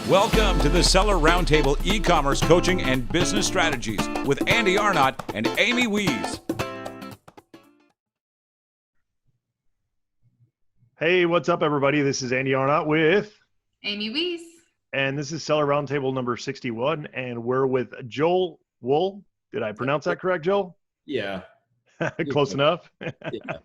Welcome to the Seller Roundtable e-commerce coaching and business strategies with Andy Arnott and Amy Wees. Hey, what's up, everybody? This is Andy Arnott with Amy Wees. And this is Seller Roundtable number 61, and we're with Joel Wohl. Did I pronounce that correct, Joel? Yeah. Close enough. Yeah.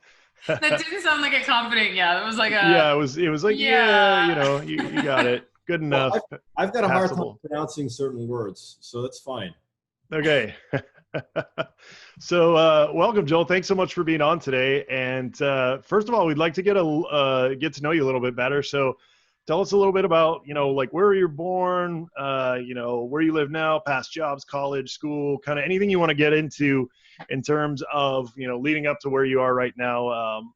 That didn't sound like a confident yeah. It was like a Yeah, it was like, yeah, you got it. Good enough. Well, I've got a hard time Passable. pronouncing certain words, so that's fine. Okay. So welcome, Joel. Thanks so much for being on today. And first of all, we'd like to get to know you a little bit better. So tell us a little bit about, like where you're born, where you live now, past jobs, college, school, kind of anything you want to get into in terms of, leading up to where you are right now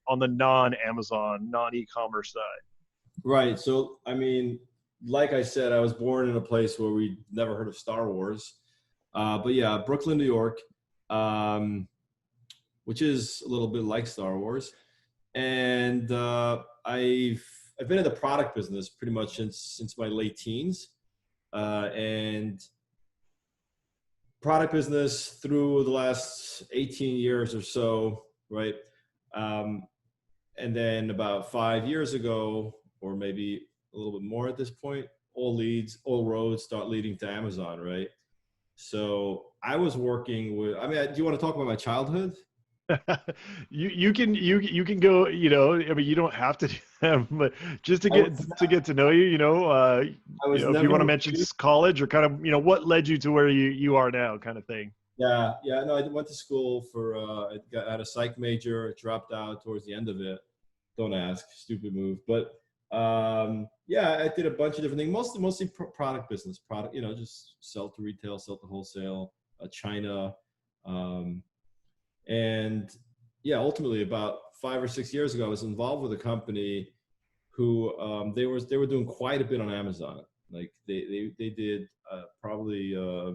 on the non-Amazon, non-e-commerce side. Right. So, I mean, like I said, I was born in a place where we never heard of Star Wars. But yeah, Brooklyn, New York, which is a little bit like Star Wars. And I've been in the product business pretty much since my late teens. And product business through the last 18 years or so, right? And then about 5 years ago, or maybe a little bit more at this point, all roads start leading to Amazon, right? So I was working with, do you want to talk about my childhood? you can go, you don't have to do that, but just to get to know you, if you want to mention college or kind of, what led you to where you are now kind of thing. Yeah. No, I went to school I had a psych major, dropped out towards the end of it. Don't ask, stupid move. But I did a bunch of different things, mostly product business, just sell to retail, sell to wholesale, China. And yeah, ultimately about 5 or 6 years ago, I was involved with a company who they were doing quite a bit on Amazon. Like they did probably I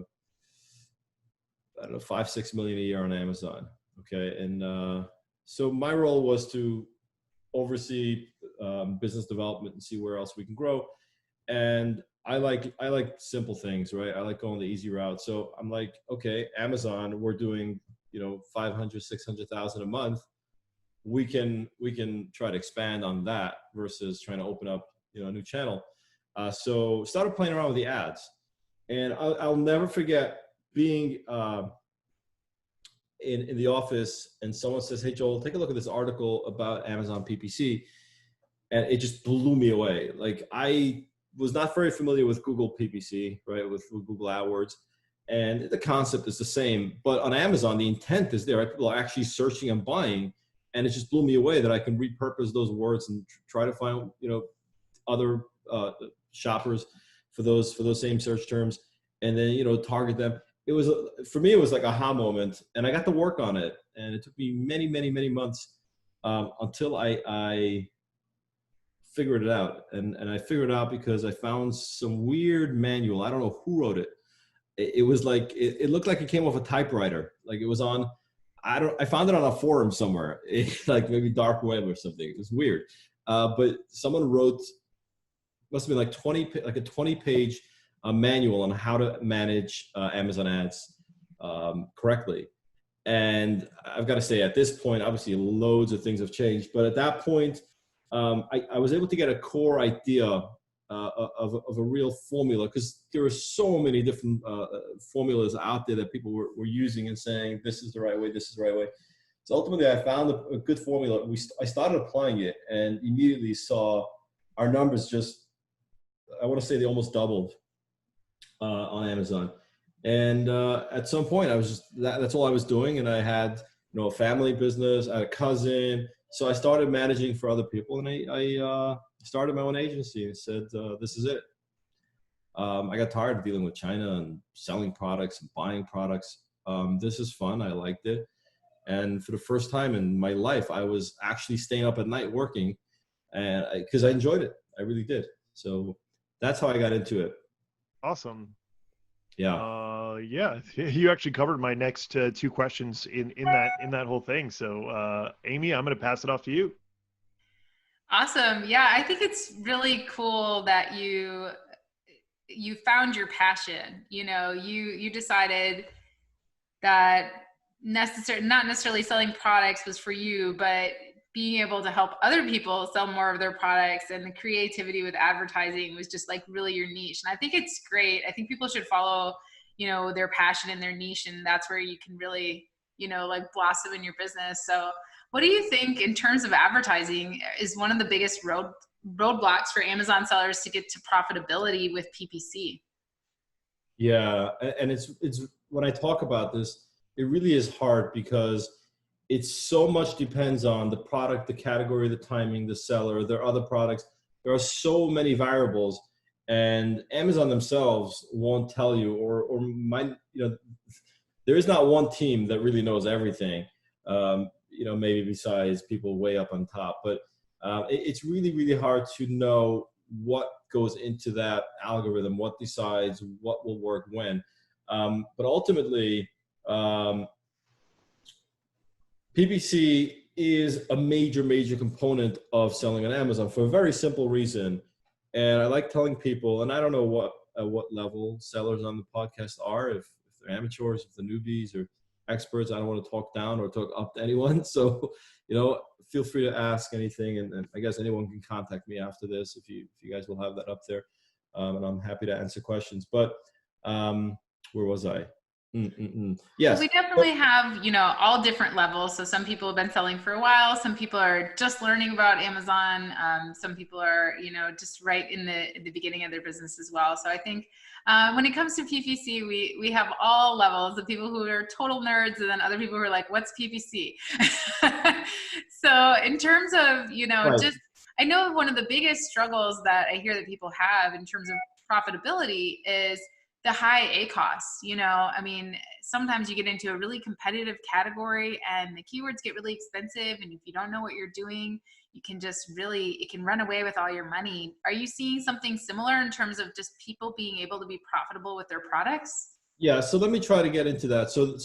don't know, 5-6 million a year on Amazon. Okay, and so my role was to oversee business development and see where else we can grow. And I like simple things, right? I like going the easy route. So I'm like, okay, Amazon, we're doing 500, 600,000 a month. We can try to expand on that versus trying to open up a new channel. So started playing around with the ads, and I'll never forget being in the office, and someone says, "Hey Joel, take a look at this article about Amazon PPC," and it just blew me away. Like I was not very familiar with Google PPC, right? With Google AdWords. And the concept is the same, but on Amazon, the intent is there, right? People are actually searching and buying, and it just blew me away that I can repurpose those words and try to find, other shoppers for those same search terms, and then, target them. For me, it was like aha moment, and I got to work on it, and it took me many, many, many months until I figured it out, and I figured it out because I found some weird manual. I don't know who wrote it. It was like, it looked like it came off a typewriter. Like it was on, I found it on a forum somewhere, like maybe dark web or something. It was weird. But someone wrote, must have been like a 20-page manual on how to manage Amazon ads correctly. And I've got to say, at this point, obviously loads of things have changed. But at that point, I was able to get a core idea of a real formula, because there are so many different formulas out there that people were using and saying, this is the right way, this is the right way. So ultimately, I found a good formula. I started applying it and immediately saw our numbers just, I want to say they almost doubled on Amazon. And at some point, I was just, that's all I was doing. And I had, a family business, I had a cousin. So I started managing for other people, and I started my own agency and said, this is it. I got tired of dealing with China and selling products and buying products. This is fun. I liked it. And for the first time in my life, I was actually staying up at night working, and because I enjoyed it. I really did. So that's how I got into it. Awesome. Yeah. You actually covered my next two questions in that whole thing. So Amy, I'm going to pass it off to you. Awesome. Yeah, I think it's really cool that you found your passion. You decided that not necessarily selling products was for you, but being able to help other people sell more of their products, and the creativity with advertising was just like really your niche. And I think it's great. I think people should follow, their passion and their niche, and that's where you can really, like blossom in your business. So what do you think in terms of advertising is one of the biggest roadblocks for Amazon sellers to get to profitability with PPC? Yeah, and it's when I talk about this, it really is hard because it's so much depends on the product, the category, the timing, the seller, their other products. There are so many variables, and Amazon themselves won't tell you, or might, there is not one team that really knows everything. Maybe besides people way up on top, but it's really, really hard to know what goes into that algorithm, what decides what will work when. But ultimately, PPC is a major, major component of selling on Amazon for a very simple reason. And I like telling people, and I don't know what level sellers on the podcast are, if they're amateurs, if they're newbies or experts. I don't want to talk down or talk up to anyone. So, feel free to ask anything. And I guess anyone can contact me after this if you guys will have that up there. And I'm happy to answer questions. But where was I? Yes. Well, we definitely have, all different levels. So some people have been selling for a while. Some people are just learning about Amazon. Some people are, just right in the beginning of their business as well. So I think when it comes to PPC, we have all levels of people who are total nerds, and then other people who are like, what's PPC? So in terms of, Right. I know one of the biggest struggles that I hear that people have in terms of profitability is the high ACoS. Sometimes you get into a really competitive category and the keywords get really expensive. And if you don't know what you're doing, you can it can run away with all your money. Are you seeing something similar in terms of just people being able to be profitable with their products? Yeah. So let me try to get into that. So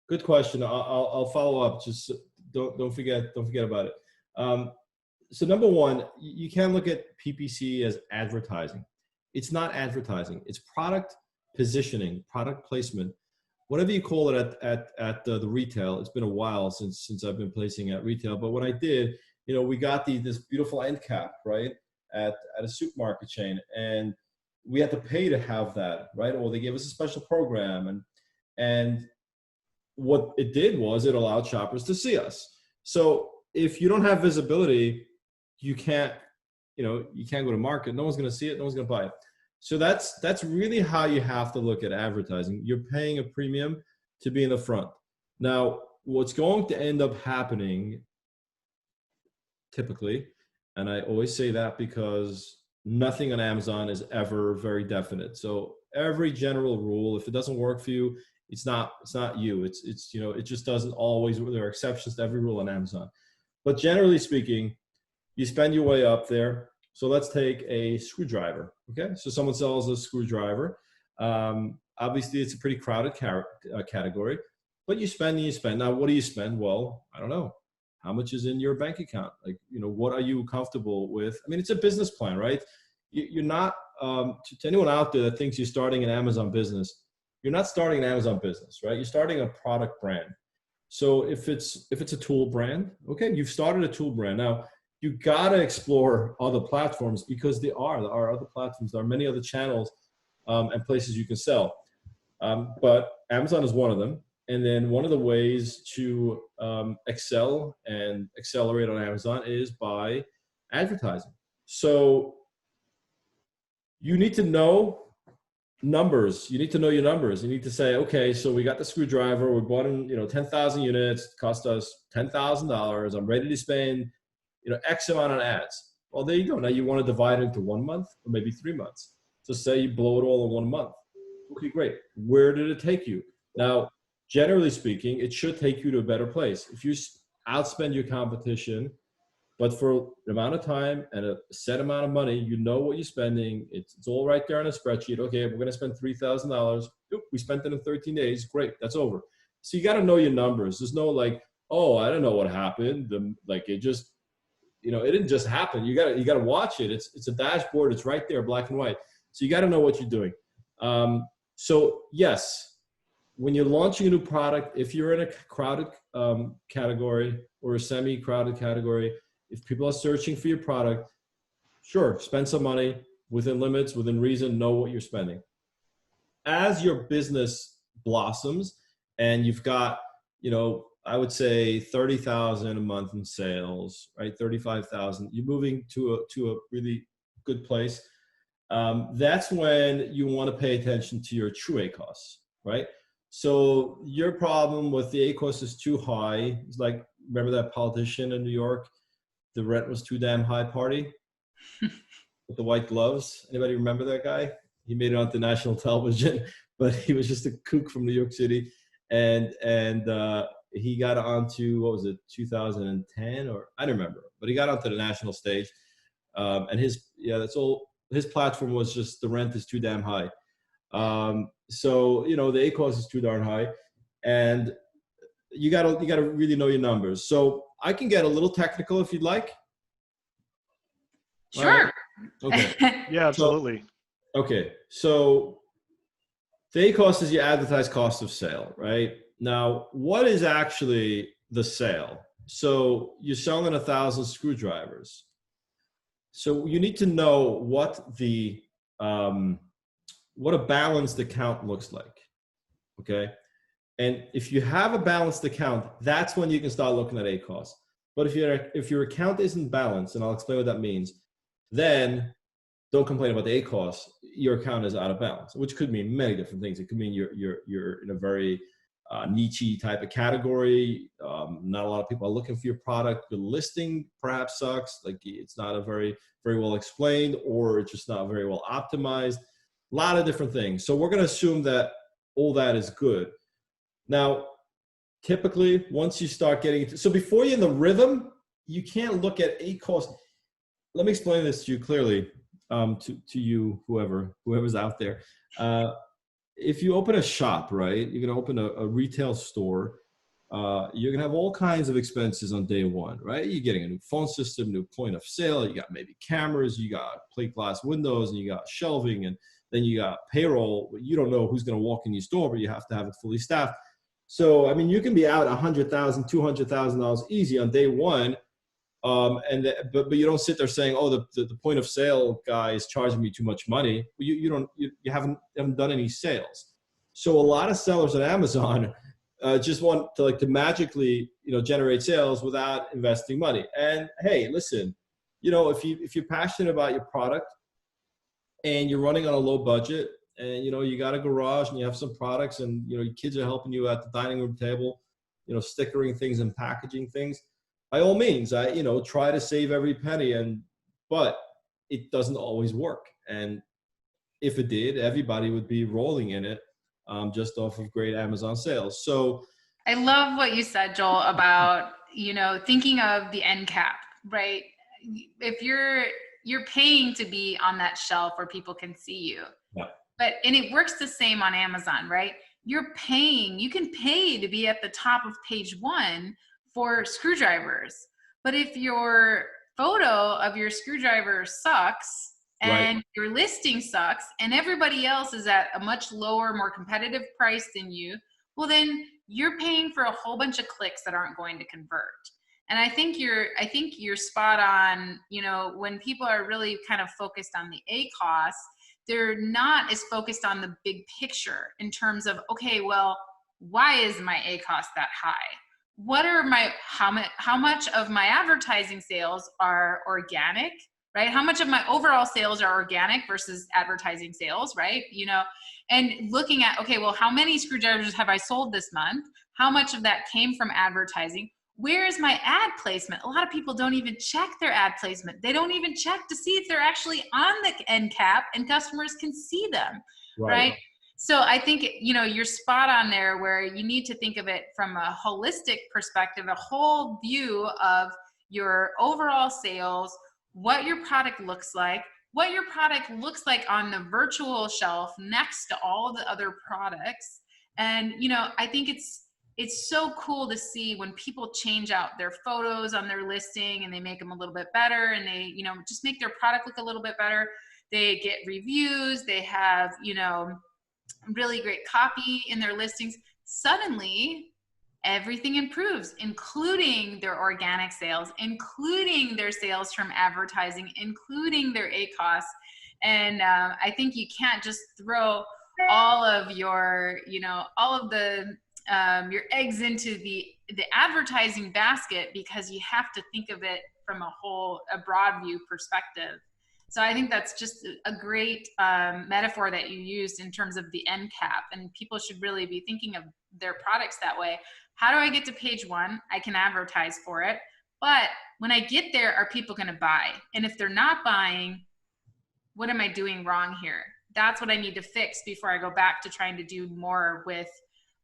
good question. I'll follow up. Just don't forget about it. So number one, you can look at PPC as advertising. It's not advertising. It's product positioning, product placement, whatever you call it at the retail. It's been a while since I've been placing at retail, but when I did, we got this beautiful end cap, right, at a supermarket chain, and we had to pay to have that, right? Or they gave us a special program, and what it did was it allowed shoppers to see us. So if you don't have visibility, you can't go to market. No one's going to see it. No one's going to buy it. So that's really how you have to look at advertising. You're paying a premium to be in the front. Now, what's going to end up happening typically, and I always say that because nothing on Amazon is ever very definite. So every general rule, if it doesn't work for you, it's not you. It's it just doesn't always. There are exceptions to every rule on Amazon. But generally speaking, you spend your way up there. So let's take a screwdriver. Okay, so someone sells a screwdriver. Obviously, it's a pretty crowded category, but you spend and you spend. Now, what do you spend? Well, I don't know. How much is in your bank account? Like, what are you comfortable with? I mean, it's a business plan, right? You're not, to anyone out there that thinks you're starting an Amazon business, you're not starting an Amazon business, right? You're starting a product brand. So if it's a tool brand, okay, you've started a tool brand. Now, you got to explore other platforms because there are other platforms. There are many other channels and places you can sell. But Amazon is one of them. And then one of the ways to excel and accelerate on Amazon is by advertising. So you need to know numbers. You need to know your numbers. You need to say, okay, so we got the screwdriver. We bought in, 10,000 units. It cost us $10,000. I'm ready to spend X amount on ads. Well, there you go. Now you want to divide it into 1 month or maybe 3 months. So say you blow it all in 1 month. Okay, great. Where did it take you? Now, generally speaking, it should take you to a better place. If you outspend your competition, but for the amount of time and a set amount of money, you know what you're spending. It's all right there on a spreadsheet. Okay, we're going to spend $3,000. We spent it in 13 days. Great, that's over. So you got to know your numbers. There's no like, oh, I don't know what happened. It just, it didn't just happen. You got to watch it. It's a dashboard. It's right there, black and white. So you got to know what you're doing. So yes, when you're launching a new product, if you're in a crowded category or a semi-crowded category, if people are searching for your product, sure, spend some money within limits, within reason, know what you're spending. As your business blossoms and you've got, I would say 30,000 a month in sales, right? 35,000, you're moving to a really good place. That's when you want to pay attention to your true ACoS, right? So your problem with the ACoS is too high. It's like, remember that politician in New York? The rent was too damn high party with the white gloves. Anybody remember that guy? He made it onto national television, but he was just a kook from New York City. And he got onto, what was it, 2010 or I don't remember, but he got onto the national stage. And his platform was just the rent is too damn high. So, the ACoS is too darn high, and you gotta really know your numbers. So I can get a little technical if you'd like. Sure. Right. Okay. Yeah, absolutely. So the ACoS is your advertised cost of sale, right? Now, what is actually the sale? So you're selling 1,000 screwdrivers. So you need to know what a balanced account looks like, okay? And if you have a balanced account, that's when you can start looking at ACoS. But if your account isn't balanced, and I'll explain what that means, then don't complain about the ACoS. Your account is out of balance, which could mean many different things. It could mean you're in a very niche type of category. Not a lot of people are looking for your product. The listing perhaps sucks. Like it's not a very well explained, or it's just not very well optimized. A lot of different things. So we're going to assume that all that is good. Now, typically, once you start getting into, so before you're in the rhythm, you can't look at ACoS. Let me explain this to you clearly, to you, whoever's out there. If you open a shop, right, you're going to open a retail store. You're going to have all kinds of expenses on day one, right? You're getting a new phone system, new point of sale. You got maybe cameras, you got plate glass windows, and you got shelving, and then you got payroll. You don't know who's going to walk in your store, but you have to have it fully staffed. So, I mean, you can be out $100,000, $200,000 easy on day one. But you don't sit there saying, oh, the point of sale guy is charging me too much money. You haven't done any sales. So a lot of sellers on Amazon just want to magically, generate sales without investing money. And hey, listen, if you're passionate about your product and you're running on a low budget and, you got a garage and you have some products and, your kids are helping you at the dining room table, stickering things and packaging things, by all means, try to save every penny, but it doesn't always work. And if it did, everybody would be rolling in it just off of great Amazon sales. So I love what you said, Joel, about, thinking of the end cap, right? If you're paying to be on that shelf where people can see you. Yeah. And it works the same on Amazon, right? You can pay to be at the top of page one for screwdrivers. But if your photo of your screwdriver sucks and your listing sucks and everybody else is at a much lower, more competitive price than you, well, then you're paying for a whole bunch of clicks that aren't going to convert. And I think you're spot on. When people are really kind of focused on the ACoS, they're not as focused on the big picture in terms of, okay, well, why is my ACoS that high? How much of my advertising sales are organic, right? How much of my overall sales are organic versus advertising sales, right? And looking at, okay, well, how many screwdrivers have I sold this month? How much of that came from advertising? Where is my ad placement? A lot of people don't even check their ad placement. They don't even check to see if they're actually on the end cap and customers can see them, right? So I think, you're spot on there where you need to think of it from a holistic perspective, a whole view of your overall sales, what your product looks like on the virtual shelf next to all the other products. And, I think it's so cool to see when people change out their photos on their listing and they make them a little bit better and they, just make their product look a little bit better. they get reviews, they have, you know, really great copy in their listings, suddenly everything improves, including their organic sales, including their sales from advertising, including their ACOS. And I think you can't just throw all of your, you know, all of the your eggs into the advertising basket, because you have to think of it from a broad view perspective. So I think that's just a great metaphor that you used in terms of the end cap, and people should really be thinking of their products that way. How do I get to page one? I can advertise for it, but when I get there, are people going to buy? And if they're not buying, what am I doing wrong here? That's what I need to fix before I go back to trying to do more with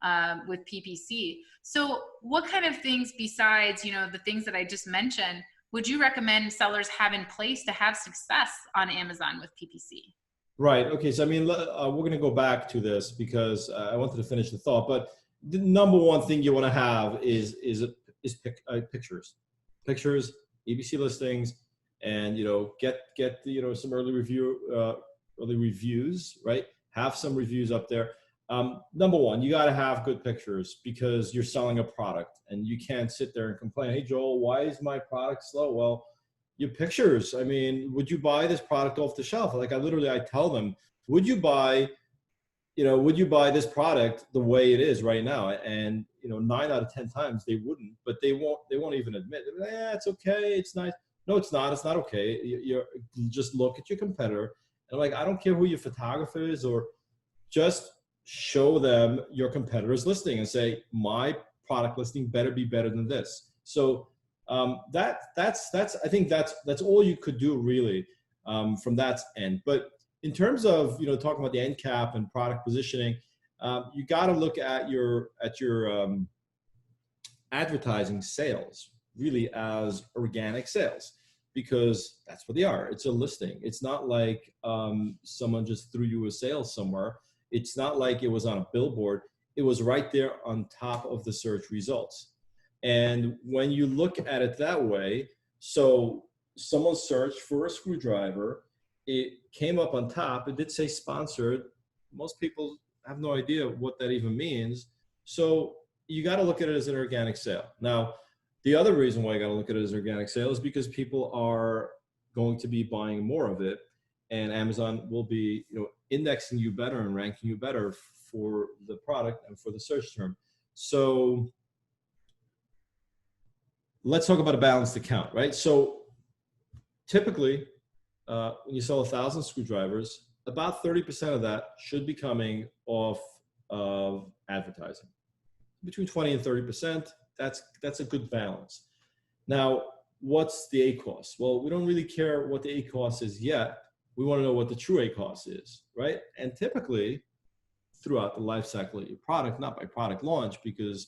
PPC. So what kind of things besides, you know, the things that I just mentioned, would you recommend sellers have in place to have success on Amazon with PPC? Right. Okay. So, I mean, we're going to go back to this because I wanted to finish the thought, but the number one thing you want to have is pictures, EBC listings, and, you know, get you know, some early reviews, right? Have some reviews up there. Number one, you got to have good pictures because you're selling a product, and you can't sit there and complain, hey, Joel, why is my product slow? Well, your pictures, I mean, would you buy this product off the shelf? Like I tell them, would you buy this product the way it is right now? And, you know, 9 out of 10 times they wouldn't, but they won't even admit, yeah, it's okay, it's nice. No, it's not okay. You just look at your competitor, and like, I don't care who your photographer is, or just show them your competitor's listing and say, my product listing better be better than this. So that's I think that's all you could do really from that end. But in terms of, you know, talking about the end cap and product positioning, you got to look at your advertising sales really as organic sales, because that's what they are. It's a listing. It's not like someone just threw you a sale somewhere. It's not like it was on a billboard. It was right there on top of the search results. And when you look at it that way, so someone searched for a screwdriver, it came up on top, it did say sponsored. Most people have no idea what that even means. So you got to look at it as an organic sale. Now, the other reason why you got to look at it as organic sale is because people are going to be buying more of it, and Amazon will be, you know, indexing you better and ranking you better for the product and for the search term. So let's talk about a balanced account, right? So typically, when you sell 1,000 screwdrivers, about 30% of that should be coming off of advertising. Between 20 and 30%, that's a good balance. Now, what's the ACOS? Well, we don't really care what the ACOS is yet. We want to know what the true ACOS is, right? And typically, throughout the life cycle of your product, not by product launch, because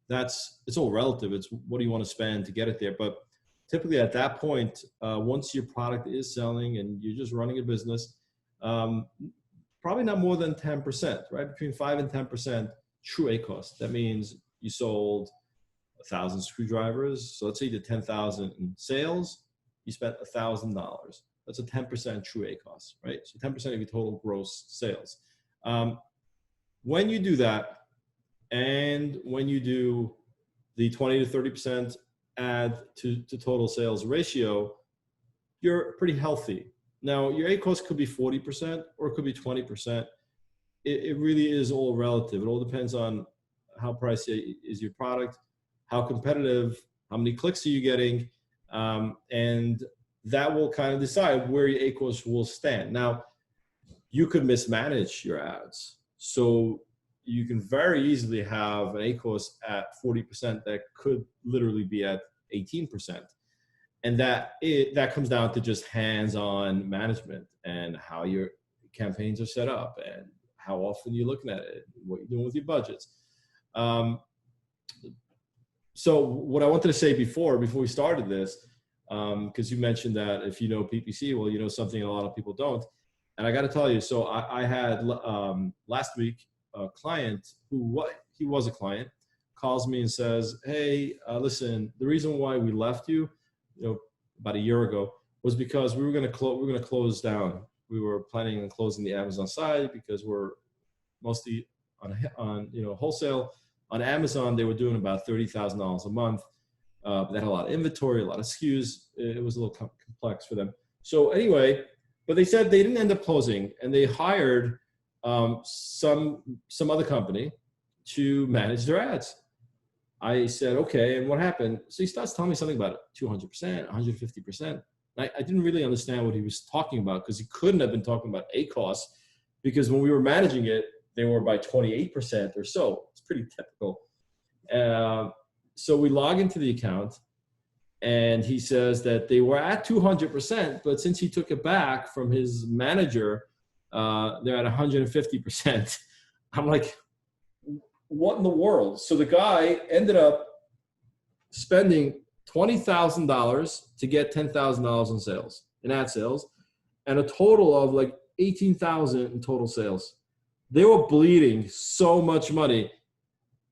it's all relative. It's what do you want to spend to get it there. But typically at that point, once your product is selling and you're just running a business, probably not more than 10%, right? Between 5 and 10% true ACOS. That means you sold 1,000 screwdrivers. So let's say you did 10,000 in sales, you spent $1,000. That's a 10% true ACOS, right? So 10% of your total gross sales. When you do that, and when you do the 20 to 30% add to total sales ratio, you're pretty healthy. Now, your ACOS could be 40% or it could be 20%. It really is all relative. It all depends on how pricey is your product, how competitive, how many clicks are you getting, and that will kind of decide where your ACOS will stand. Now, you could mismanage your ads. So you can very easily have an ACOS at 40% that could literally be at 18%. And that comes down to just hands-on management and how your campaigns are set up and how often you're looking at it, what you're doing with your budgets. So what I wanted to say before we started this, because you mentioned that if you know PPC, well, you know something a lot of people don't. And I got to tell you, so I had last week a client he was a client, calls me and says, hey, listen, the reason why we left you, about a year ago, was because we were going to close down we were planning on closing the Amazon side because we're mostly on wholesale. On Amazon, they were doing about $30,000 a month. But they had a lot of inventory, a lot of SKUs. It was a little complex for them. So anyway, but they said they didn't end up closing, and they hired some other company to manage their ads. I said, okay, and what happened? So he starts telling me something about 200%, 150%. I didn't really understand what he was talking about, because he couldn't have been talking about ACOS, because when we were managing it, they were by 28% or so. It's pretty typical. So we log into the account, and he says that they were at 200%, but since he took it back from his manager, they're at 150%. I'm like, what in the world? So the guy ended up spending $20,000 to get $10,000 in sales, in ad sales, and a total of like $18,000 in total sales. They were bleeding so much money.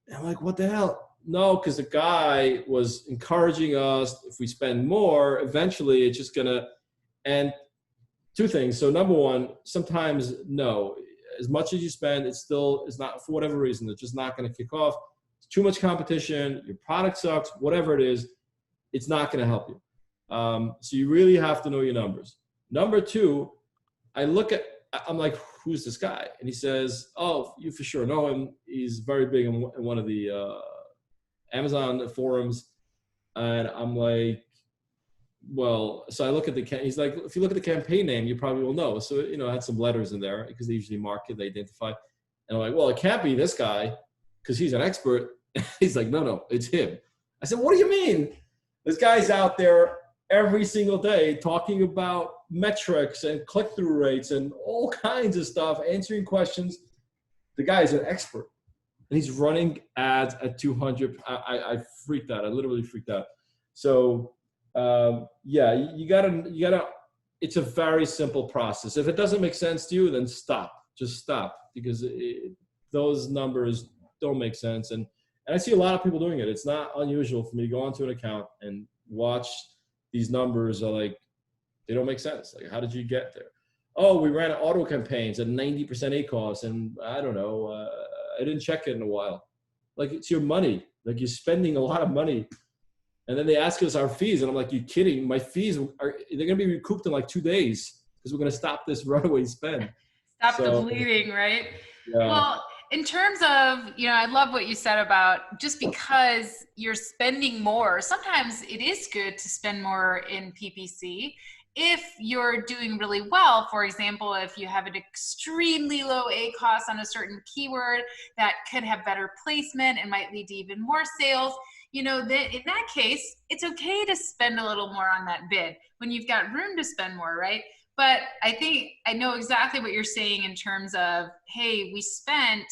And I'm like, what the hell? No, because the guy was encouraging us, if we spend more, eventually it's just gonna, and two things. So number one, sometimes no, as much as you spend, it's not, for whatever reason, it's just not gonna kick off. It's too much competition, your product sucks, whatever it is, it's not gonna help you. So you really have to know your numbers. Number two, I'm like, who's this guy? And he says, oh, you for sure know him. He's very big in one of the Amazon forums. And I'm like, well, so I look at he's like, if you look at the campaign name, you probably will know. So, it had some letters in there, because they usually mark it, they identify. And I'm like, well, it can't be this guy, because he's an expert. He's like, no, it's him. I said, what do you mean? This guy's out there every single day talking about metrics and click-through rates and all kinds of stuff, answering questions. The guy is an expert, and he's running ads at 200. I freaked out. I literally freaked out. So yeah, you gotta, it's a very simple process. If it doesn't make sense to you, then just stop, because those numbers don't make sense. And I see a lot of people doing it. It's not unusual for me to go onto an account and watch these numbers are like, they don't make sense. Like, how did you get there? Oh, we ran auto campaigns at 90% ACOS, and I don't know, I didn't check it in a while. Like, it's your money. Like, you're spending a lot of money. And then they ask us our fees, and I'm like, you kidding? My fees they're gonna be recouped in like 2 days, because we're gonna stop this runaway spend. Stop the bleeding, right? Yeah. Well, in terms of, I love what you said about just because you're spending more, sometimes it is good to spend more in PPC. If you're doing really well, for example, if you have an extremely low ACOS on a certain keyword that could have better placement and might lead to even more sales, then in that case, it's okay to spend a little more on that bid when you've got room to spend more, right? But I think I know exactly what you're saying in terms of, hey, we spent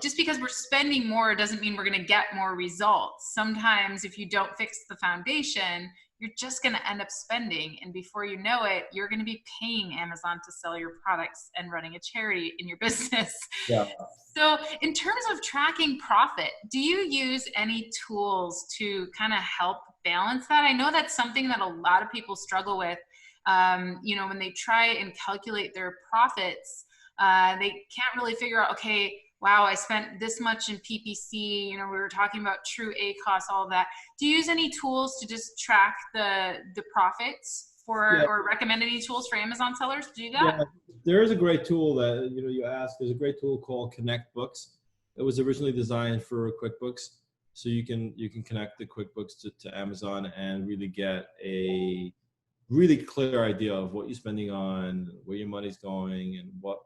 just because we're spending more doesn't mean we're going to get more results. Sometimes if you don't fix the foundation, you're just going to end up spending. And before you know it, you're going to be paying Amazon to sell your products and running a charity in your business. Yeah. So in terms of tracking profit, do you use any tools to kind of help balance that? I know that's something that a lot of people struggle with. When they try and calculate their profits, they can't really figure out, okay, wow, I spent this much in PPC, we were talking about true ACOS, all of that. Do you use any tools to just track the profits or recommend any tools for Amazon sellers to do that? Yeah, there is a great tool that, you asked, there's a great tool called Connect Books. It was originally designed for QuickBooks. So you can connect the QuickBooks to Amazon and really get a really clear idea of what you're spending on, where your money's going, and what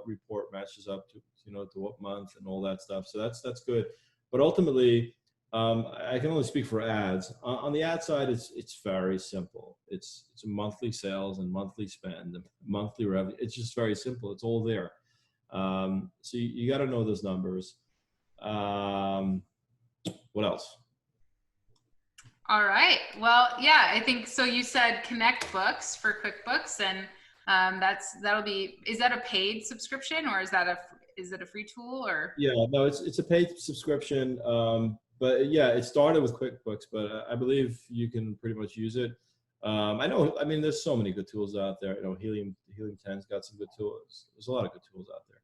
report matches up to, to what month and all that stuff. So that's good. But ultimately, I can only speak for ads. On the ad side, it's very simple. It's monthly sales and monthly spend, and monthly revenue. It's just very simple. It's all there. So you got to know those numbers. What else? All right. Well, yeah, I think so. You said Connect Books for QuickBooks, and that'll be. Is that a paid subscription, or is it a free tool? Or yeah, no, it's a paid subscription. But yeah, it started with QuickBooks, but I believe you can pretty much use it. I know. I mean, there's so many good tools out there. Helium 10's got some good tools. There's a lot of good tools out there.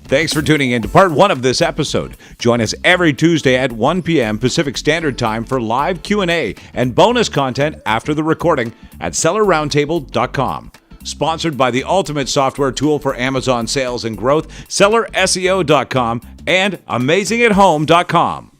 Thanks for tuning in to part 1 of this episode. Join us every Tuesday at 1 p.m. Pacific Standard Time for live Q&A and bonus content after the recording at sellerroundtable.com. Sponsored by the ultimate software tool for Amazon sales and growth, sellerseo.com and amazingathome.com.